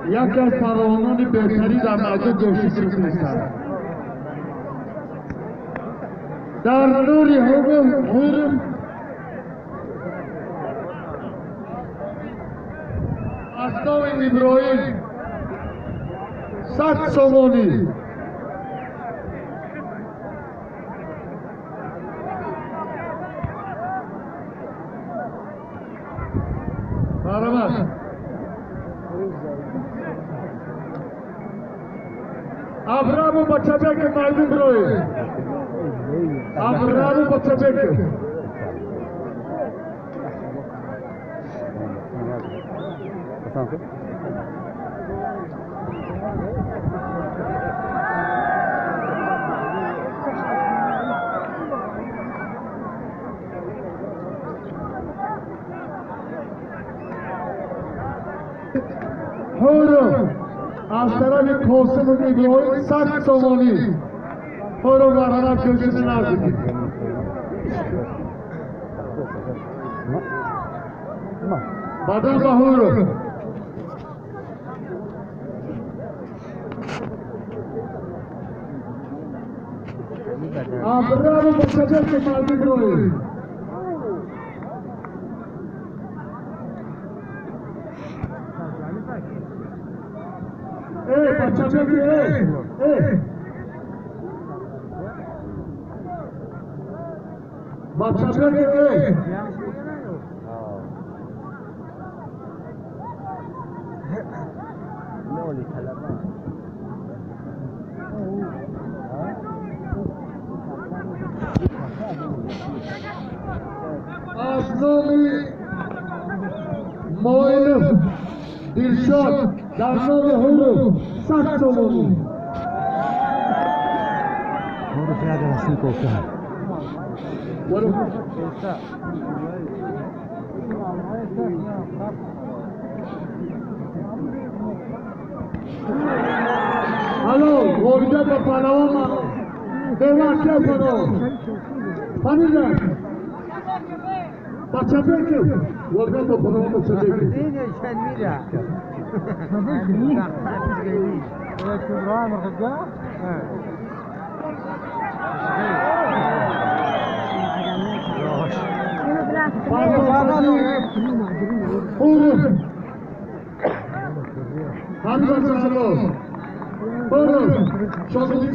یکی از پهلوانان بهتری در مردم جوشی ترکمنستان در نوری هورم اسنام ابراهیم 100 سومونی برامد ابرامو بچه بکر مردم بروی ابرامو بچه بکر هورو از طرف قاسم ابراهیم 100 سومانی هورو مرحمت کشیده نزدید بدن به هورو ابرامو بچه بکر مردم بروی بچه بگی بچه بگی از نامی معلم دلشاد در نام هورو 100 سومونی هورو فیاد رسمی کوفته الو گوریده به پهلوان دیوان که پنو پنیده بچه بکر گوریده به پهلوان بچه بکر Hadi bakalım. Buyurun. Çok iyi.